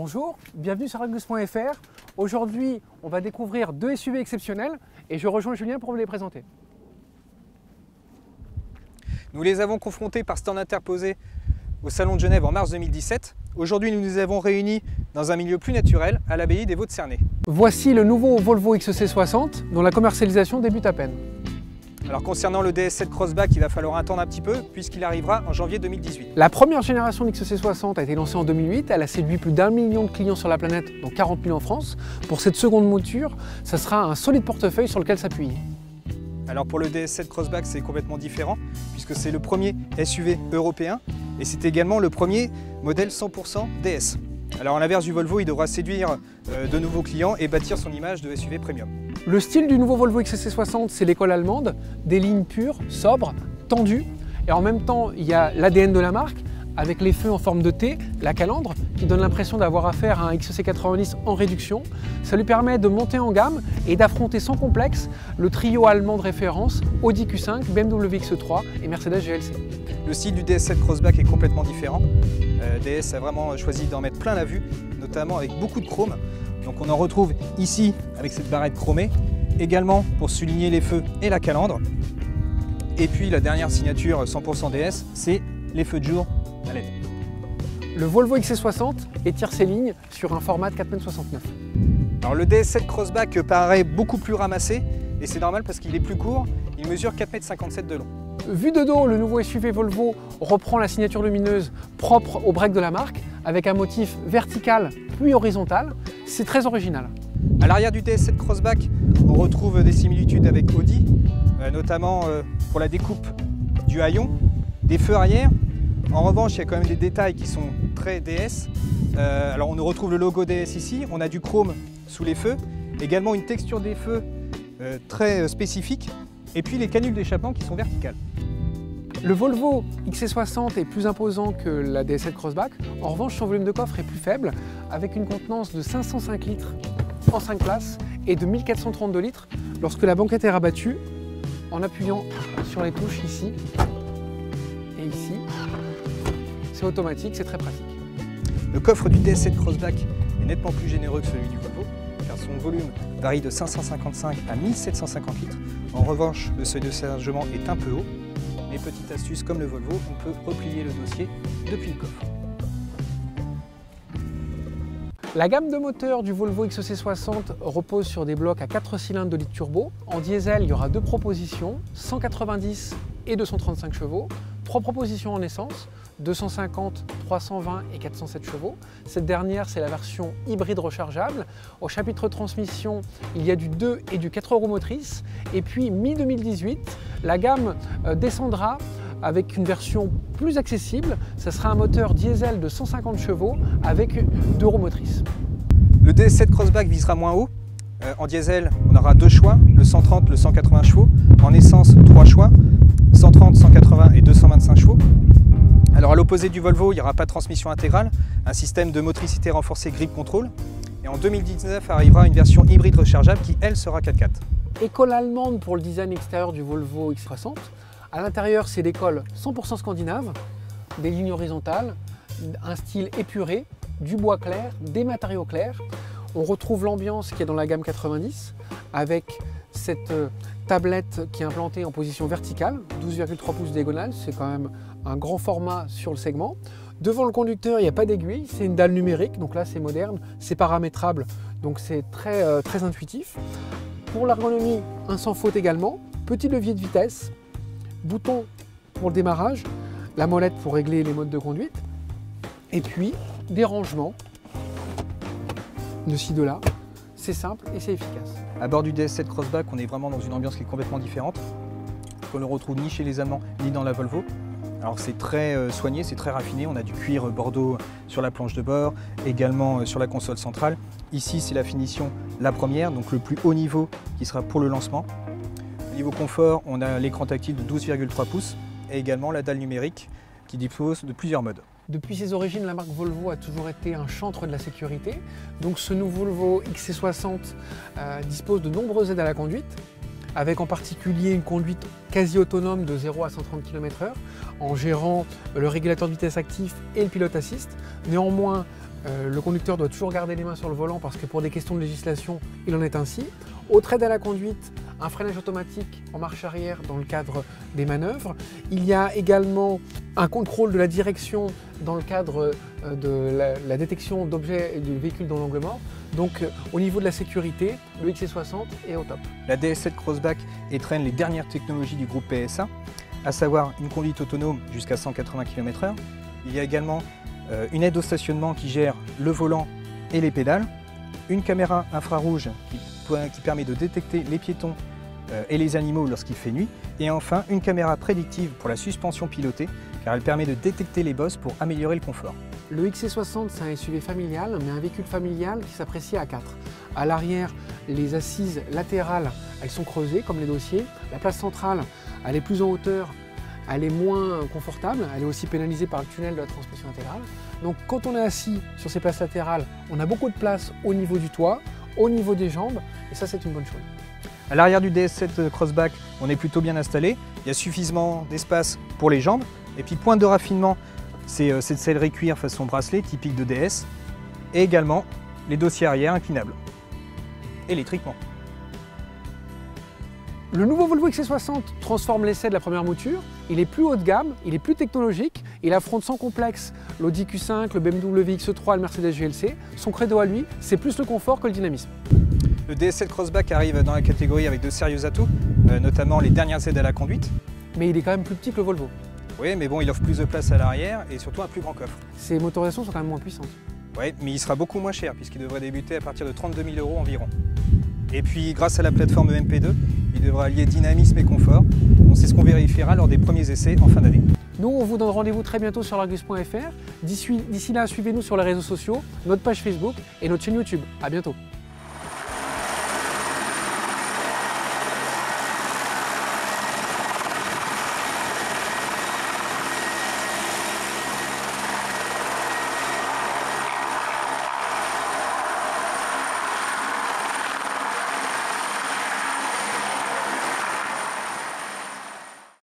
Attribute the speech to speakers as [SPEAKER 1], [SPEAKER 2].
[SPEAKER 1] Bonjour, bienvenue sur Angus.fr. Aujourd'hui, on va découvrir deux SUV exceptionnels et je rejoins Julien pour vous les présenter.
[SPEAKER 2] Nous les avons confrontés par stand interposé au Salon de Genève en mars 2017. Aujourd'hui, nous nous avons réunis dans un milieu plus naturel, à l'abbaye des Vaux-de-Cernay.
[SPEAKER 1] Voici le nouveau Volvo XC60 dont la commercialisation débute à peine.
[SPEAKER 2] Alors concernant le DS7 Crossback, il va falloir attendre un petit peu puisqu'il arrivera en janvier 2018.
[SPEAKER 1] La première génération de XC60 a été lancée en 2008, elle a séduit plus d'1 million de clients sur la planète, dont 40 000 en France. Pour cette seconde mouture, ça sera un solide portefeuille sur lequel s'appuyer.
[SPEAKER 2] Alors pour le DS7 Crossback, c'est complètement différent puisque c'est le premier SUV européen et c'est également le premier modèle 100% DS. Alors à l'inverse du Volvo, il devra séduire de nouveaux clients et bâtir son image de SUV premium.
[SPEAKER 1] Le style du nouveau Volvo XC60, c'est l'école allemande, des lignes pures, sobres, tendues, et en même temps, il y a l'ADN de la marque, avec les feux en forme de T, la calandre, qui donne l'impression d'avoir affaire à un XC90 en réduction. Ça lui permet de monter en gamme et d'affronter sans complexe le trio allemand de référence Audi Q5, BMW X3 et Mercedes GLC.
[SPEAKER 2] Le style du DS7 Crossback est complètement différent. DS a vraiment choisi d'en mettre plein la vue, notamment avec beaucoup de chrome. Donc on en retrouve ici avec cette barrette chromée, également pour souligner les feux et la calandre. Et puis la dernière signature 100% DS, c'est les feux de jour à LED.
[SPEAKER 1] Le Volvo XC60 étire ses lignes sur un format de 4,69 m.
[SPEAKER 2] Alors le DS7 Crossback paraît beaucoup plus ramassé, et c'est normal parce qu'il est plus court, il mesure 4,57 m de long.
[SPEAKER 1] Vu de dos, le nouveau SUV Volvo reprend la signature lumineuse propre au break de la marque, avec un motif vertical puis horizontal. C'est très original.
[SPEAKER 2] À l'arrière du DS7 Crossback, on retrouve des similitudes avec Audi, notamment pour la découpe du haillon, des feux arrière. En revanche, il y a quand même des détails qui sont très DS. Alors on retrouve le logo DS ici, on a du chrome sous les feux, également une texture des feux très spécifique, et puis les canules d'échappement qui sont verticales.
[SPEAKER 1] Le Volvo XC60 est plus imposant que la DS7 Crossback. En revanche, son volume de coffre est plus faible, avec une contenance de 505 litres en 5 places et de 1432 litres lorsque la banquette est rabattue en appuyant sur les touches ici et ici. C'est automatique, c'est très pratique.
[SPEAKER 2] Le coffre du DS7 Crossback est nettement plus généreux que celui du Volvo, car son volume varie de 555 à 1750 litres. En revanche, le seuil de chargement est un peu haut. Mais petite astuce, comme le Volvo, on peut replier le dossier depuis le coffre.
[SPEAKER 1] La gamme de moteurs du Volvo XC60 repose sur des blocs à 4 cylindres de litre turbo. En diesel, il y aura deux propositions, 190 et 235 chevaux. Trois propositions en essence, 250, 320 et 407 chevaux. Cette dernière, c'est la version hybride rechargeable. Au chapitre transmission, il y a du 2 et du 4 roues motrices. Et puis, mi-2018, la gamme descendra avec une version plus accessible. Ce sera un moteur diesel de 150 chevaux avec 2 roues motrices.
[SPEAKER 2] Le DS7 Crossback visera moins haut. En diesel, on aura deux choix, le 130, le 180 chevaux. En essence, 3 choix, 130, 180 et 225 chevaux. Alors à l'opposé du Volvo, il n'y aura pas de transmission intégrale, un système de motricité renforcée grip control. Et en 2019 arrivera une version hybride rechargeable qui, elle, sera 4x4.
[SPEAKER 1] École allemande pour le design extérieur du Volvo X60. À l'intérieur, c'est l'école 100% scandinave, des lignes horizontales, un style épuré, du bois clair, des matériaux clairs. On retrouve l'ambiance qui est dans la gamme 90 avec cette tablette qui est implantée en position verticale, 12,3 pouces diagonale, c'est quand même un grand format sur le segment. Devant le conducteur, il n'y a pas d'aiguille, c'est une dalle numérique, donc là c'est moderne, c'est paramétrable, donc c'est très intuitif. Pour l'ergonomie, un sans faute également, petit levier de vitesse, bouton pour le démarrage, la molette pour régler les modes de conduite, et puis des rangements de ci, de là. C'est simple et c'est efficace.
[SPEAKER 2] À bord du DS7 Crossback, on est vraiment dans une ambiance qui est complètement différente, qu'on ne retrouve ni chez les Allemands ni dans la Volvo. Alors c'est très soigné, c'est très raffiné, on a du cuir bordeaux sur la planche de bord, également sur la console centrale. Ici c'est la finition la première, donc le plus haut niveau qui sera pour le lancement. Au niveau confort, on a l'écran tactile de 12,3 pouces et également la dalle numérique qui dispose de plusieurs modes.
[SPEAKER 1] Depuis ses origines, la marque Volvo a toujours été un chantre de la sécurité. Donc ce nouveau Volvo XC60 dispose de nombreuses aides à la conduite, avec en particulier une conduite quasi autonome de 0 à 130 km/h en gérant le régulateur de vitesse actif et le pilote assist. Néanmoins, Le conducteur doit toujours garder les mains sur le volant parce que pour des questions de législation, il en est ainsi. Autre aide à la conduite, un freinage automatique en marche arrière dans le cadre des manœuvres. Il y a également un contrôle de la direction dans le cadre de la détection d'objets et du véhicule dans l'angle mort. Donc au niveau de la sécurité, le XC60 est au top.
[SPEAKER 2] La DS7 Crossback étraîne les dernières technologies du groupe PSA, à savoir une conduite autonome jusqu'à 180 km/h. Il y a également une aide au stationnement qui gère le volant et les pédales, une caméra infrarouge qui permet de détecter les piétons et les animaux lorsqu'il fait nuit, et enfin une caméra prédictive pour la suspension pilotée car elle permet de détecter les bosses pour améliorer le confort.
[SPEAKER 1] Le XC60, c'est un SUV familial, mais un véhicule familial qui s'apprécie à 4. À l'arrière, les assises latérales, elles sont creusées comme les dossiers. La place centrale, elle est plus en hauteur, elle est moins confortable, elle est aussi pénalisée par le tunnel de la transmission intégrale. Donc quand on est assis sur ces places latérales, on a beaucoup de place au niveau du toit, au niveau des jambes, et ça c'est une bonne chose.
[SPEAKER 2] À l'arrière du DS7 Crossback, on est plutôt bien installé, il y a suffisamment d'espace pour les jambes, et puis point de raffinement, c'est cette sellerie cuir façon bracelet, typique de DS, et également les dossiers arrière inclinables, électriquement.
[SPEAKER 1] Le nouveau Volvo XC60 transforme l'essai de la première mouture, il est plus haut de gamme, il est plus technologique, il affronte sans complexe l'Audi Q5, le BMW X3 et le Mercedes GLC. Son credo à lui, c'est plus le confort que le dynamisme.
[SPEAKER 2] Le DS7 Crossback arrive dans la catégorie avec de sérieux atouts, notamment les dernières aides à la conduite.
[SPEAKER 1] Mais il est quand même plus petit que le Volvo.
[SPEAKER 2] Oui, mais bon, il offre plus de place à l'arrière et surtout un plus grand coffre.
[SPEAKER 1] Ses motorisations sont quand même moins puissantes.
[SPEAKER 2] Oui, mais il sera beaucoup moins cher puisqu'il devrait débuter à partir de 32 000 € environ. Et puis, grâce à la plateforme MP2, il devra allier dynamisme et confort. C'est ce qu'on vérifiera lors des premiers essais en fin d'année.
[SPEAKER 1] Nous, on vous donne rendez-vous très bientôt sur largus.fr. D'ici là, suivez-nous sur les réseaux sociaux, notre page Facebook et notre chaîne YouTube. À bientôt.